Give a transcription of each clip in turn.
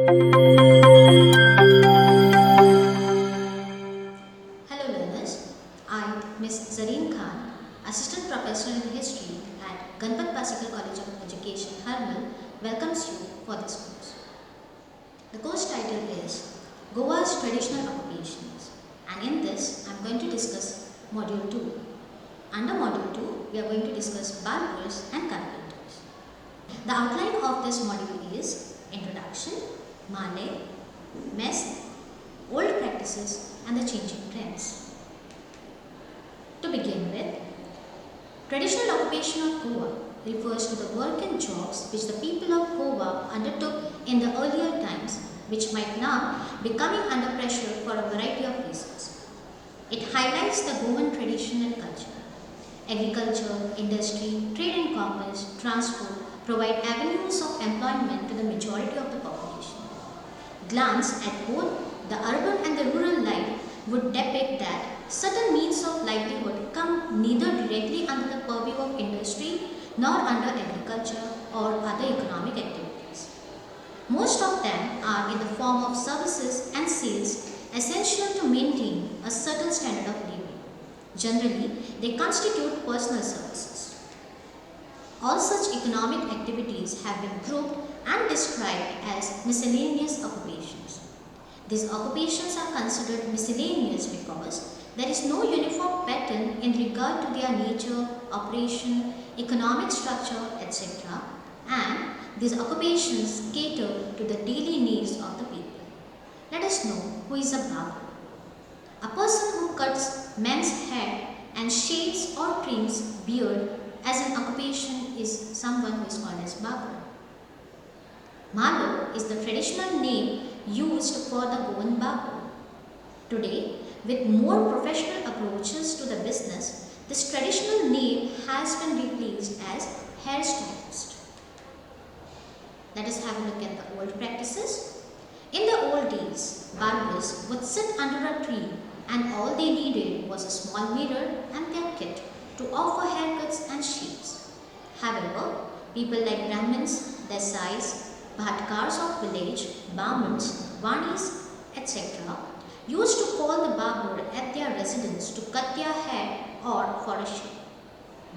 Hello learners, I, Ms. Zareen Khan, Assistant Professor in History at Ganpat Pasikal College of Education, Mhale, welcomes you for this course. The course title is Goa's Traditional Occupations, and in this I am going to discuss Module 2. Under Module 2, we are going to discuss Barbers and Carpenters. The outline of this module is Introduction, Mhale, Mest, Old Practices and the Changing Trends. To begin with, traditional occupation of Goa refers to the work and jobs which the people of Goa undertook in the earlier times, which might now be coming under pressure for a variety of reasons. It highlights the Goan tradition and culture. Agriculture, industry, trade and commerce, transport provide avenues of employment to the majority of the population. Glance at both the urban and the rural life would depict that certain means of livelihood come neither directly under the purview of industry nor under agriculture or other economic activities. Most of them are in the form of services and sales essential to maintain a certain standard of living. Generally, they constitute personal services. All such economic activities have been grouped and described as miscellaneous occupations. These occupations are considered miscellaneous because there is no uniform pattern in regard to their nature, operation, economic structure, etc. and these occupations cater to the daily needs of the people. Let us know who is a barber. A person who cuts men's hair and shaves or trims beard as an occupation is someone who is called as barber. Mhale is the traditional name used for the Goan barber. Today, with more professional approaches to the business, this traditional name has been replaced as hairstylist. Let us have a look at the old practices. In the old days, barbers would sit under a tree and all they needed was a small mirror and their kit to offer haircuts and shaves. However, people like Brahmins, Desais, Bhatkars of village, Brahmins, Vanis, etc. used to call the barber at their residence to cut their hair or for a shave.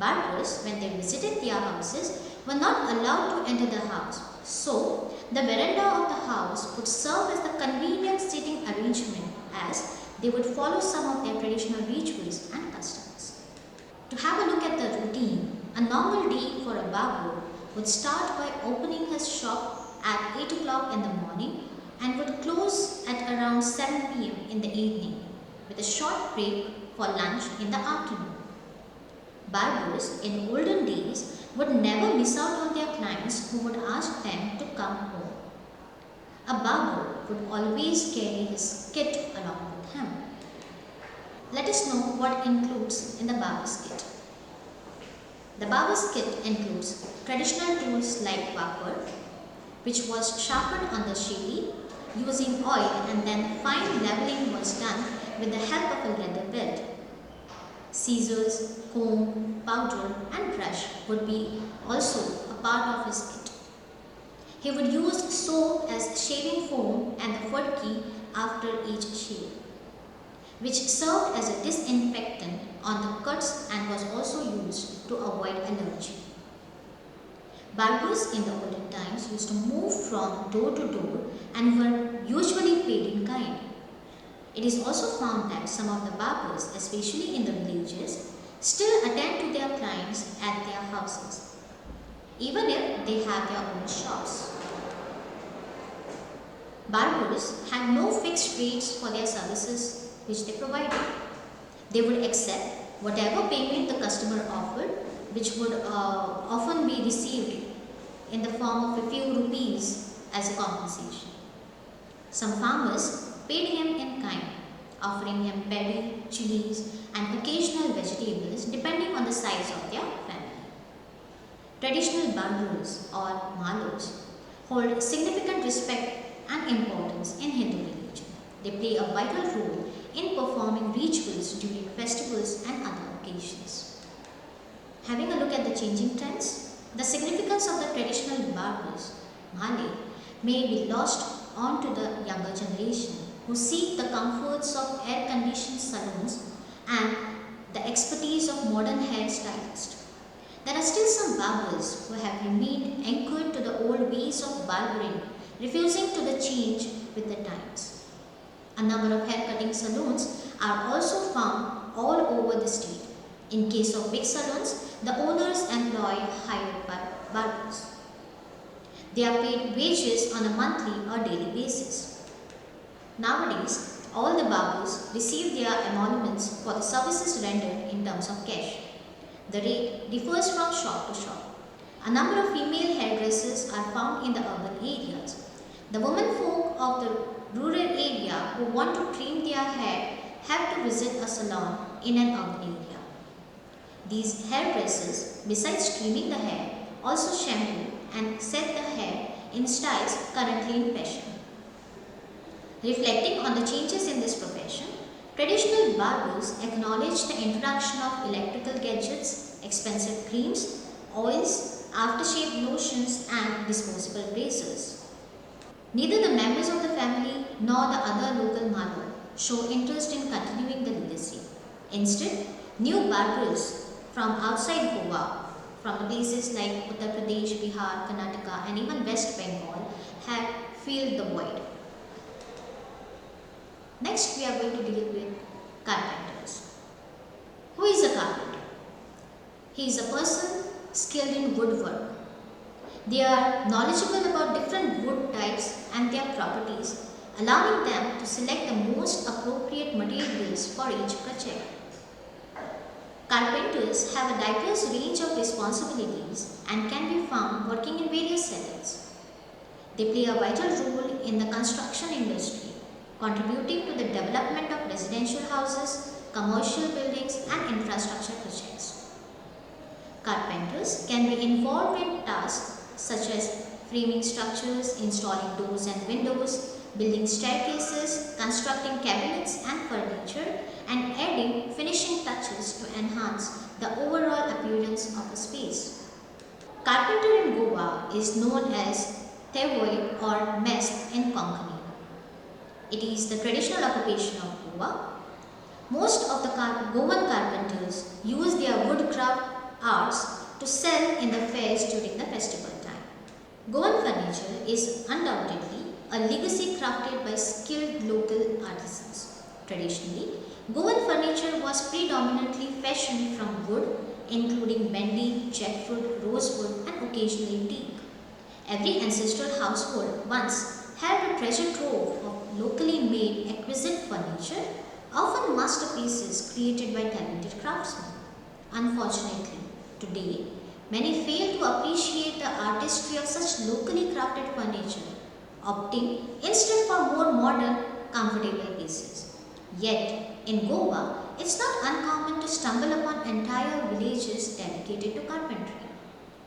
Barbers, when they visited their houses, were not allowed to enter the house, so the veranda of the house would serve as the convenient seating arrangement as they would follow some of their traditional rituals and customs. To have a look at the routine, a normal day for a barber would start by opening his shop at 8 o'clock in the morning and would close at around 7 p.m. in the evening with a short break for lunch in the afternoon. Barbers in olden days would never miss out on their clients who would ask them to come home. A barber would always carry his kit along with him. Let us know what includes in the barber's kit. The barber's kit includes traditional tools like whopper, which was sharpened on the shavy using oil and then fine leveling was done with the help of a leather belt. Scissors, comb, powder and brush would be also a part of his kit. He would use soap as shaving foam and the fudki after each shave, which served as a disinfectant on the cuts and was also used to avoid allergy. Barbers in the olden times used to move from door to door and were usually paid in kind. It is also found that some of the barbers, especially in the villages, still attend to their clients at their houses, even if they have their own shops. Barbers had no fixed rates for their services which they provided. They would accept whatever payment the customer offered, which would often be received in the form of a few rupees as a compensation. Some farmers paid him in kind, offering him paddy, chilies and occasional vegetables depending on the size of their family. Traditional barbers or malos hold significant respect and importance in Hindu religion. They play a vital role in performing rituals during festivals and other occasions. Having a look at the changing trends, the significance of the traditional barbers, Mhale, may be lost onto the younger generation who seek the comforts of air-conditioned salons and the expertise of modern hairstylists. There are still some barbers who have remained anchored to the old ways of barbering, refusing to the change with the times. A number of haircutting salons are also found all over the state. In case of big salons, the owners employ hired barbers. They are paid wages on a monthly or daily basis. Nowadays, all the barbers receive their emoluments for the services rendered in terms of cash. The rate differs from shop to shop. A number of female hairdressers are found in the urban areas. The women folk of the rural area who want to trim their hair have to visit a salon in an urban area. These hairdressers, besides trimming the hair, also shampoo and set the hair in styles currently in fashion. Reflecting on the changes in this profession, traditional barbers acknowledge the introduction of electrical gadgets, expensive creams, oils, aftershave lotions and disposable razors. Neither the members of the family nor the other local mother show interest in continuing the legacy. Instead, new barbers from outside Goa, from the places like Uttar Pradesh, Bihar, Karnataka and even West Bengal have filled the void. Next, we are going to deal with carpenters. Who is a carpenter? He is a person skilled in woodwork. They are knowledgeable about different wood types and their properties, allowing them to select the most appropriate materials for each project. Carpenters have a diverse range of responsibilities and can be found working in various settings. They play a vital role in the construction industry, contributing to the development of residential houses, commercial buildings and infrastructure projects. Carpenters can be involved in tasks such as framing structures, installing doors and windows, building staircases, constructing cabinets and furniture, and adding finishing touches to enhance the overall appearance of a space. Carpenter in Goa is known as Tevoi or Mest in Konkani. It is the traditional occupation of Goa. Most of the Goan carpenters use their woodcraft arts to sell in the fairs during the festival time. Goan furniture is undoubtedly a legacy crafted by skilled local artisans. Traditionally, Goan furniture was predominantly fashioned from wood, including bendi, jackfruit, rosewood, and occasionally teak. Every ancestral household once had a treasure trove of locally made exquisite furniture, often masterpieces created by talented craftsmen. Unfortunately, today, many fail to appreciate the artistry of such locally crafted furniture, opting instead for more modern, comfortable pieces. Yet, in Goa, it's not uncommon to stumble upon entire villages dedicated to carpentry.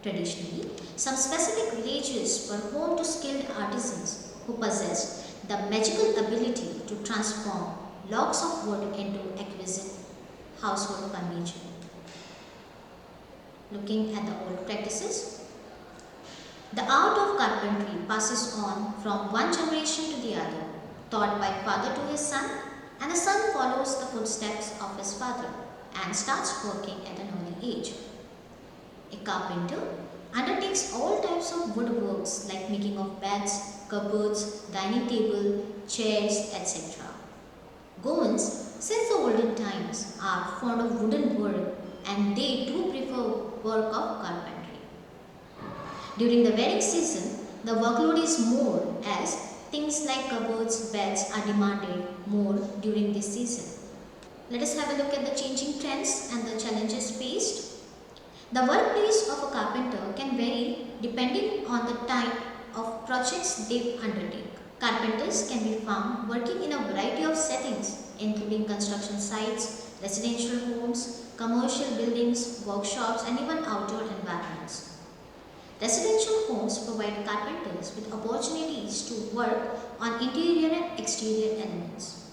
Traditionally, some specific villages were home to skilled artisans who possessed the magical ability to transform logs of wood into exquisite household furniture. Looking at the old practices, the art of carpentry passes on from one generation to the other, taught by father to his son, and the son follows the footsteps of his father and starts working at an early age. A carpenter undertakes all types of woodworks like making of beds, cupboards, dining table, chairs, etc. Goans, since the olden times, are fond of wooden work and they do prefer work of carpentry. During the wedding season, the workload is more as things like cupboards, beds are demanded more during this season. Let us have a look at the changing trends and the challenges faced. The workplace of a carpenter can vary depending on the type of projects they undertake. Carpenters can be found working in a variety of settings, including construction sites, residential homes, commercial buildings, workshops, and even outdoor environments. Residential homes provide carpenters with opportunities to work on interior and exterior elements.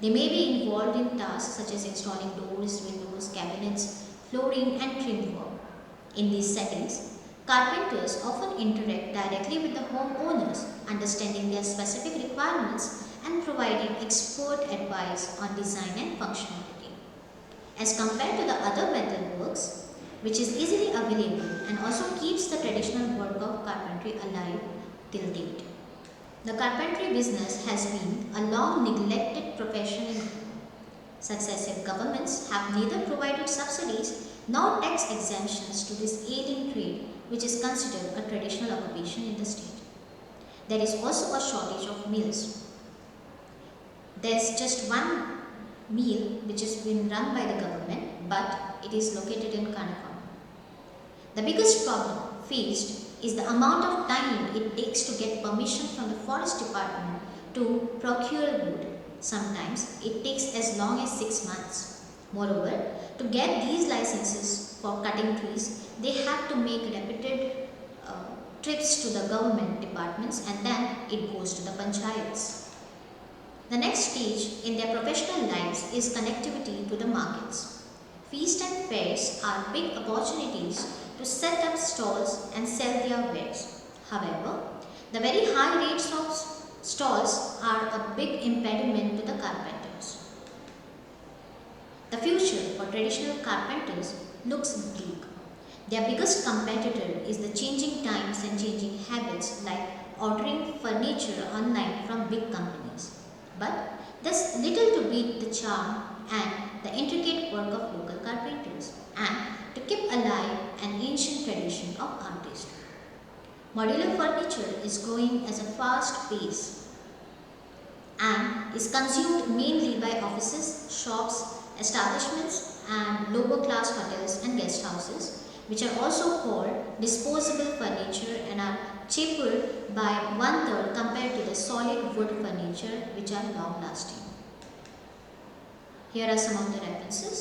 They may be involved in tasks such as installing doors, windows, cabinets, flooring, and trim work. In these settings, Carpenters often interact directly with the homeowners, understanding their specific requirements and providing expert advice on design and functionality. As compared to the other metalworks, which is easily available and also keeps the traditional work of carpentry alive till date. The carpentry business has been a long neglected profession in India. Successive governments have neither provided subsidies nor tax exemptions to this ailing trade, which is considered a traditional occupation in the state. There is also a shortage of mills. There's just one mill which has been run by the government, but it is located in Kanakam. The biggest problem faced is the amount of time it takes to get permission from the forest department to procure wood. Sometimes it takes as long as 6 months. Moreover, to get these licenses for cutting trees, they have to make repeated trips to the government departments, and then it goes to the panchayats. The next stage in their professional lives is connectivity to the markets. Feast and fairs are big opportunities to set up stalls and sell their wares. However, the very high rates of stalls are a big impediment to the carpenters. The future for traditional carpenters looks bleak. Their biggest competitor is the changing times and changing habits, like ordering furniture online from big companies. But there's little to beat the charm and the intricate work of local carpenters, and to keep alive an ancient tradition of artistry. Modular furniture is growing at a fast pace and is consumed mainly by offices, shops, establishments, and lower class hotels and guest houses, which are also called disposable furniture and are cheaper by 1/3 compared to the solid wood furniture, which are long lasting. Here are some of the references.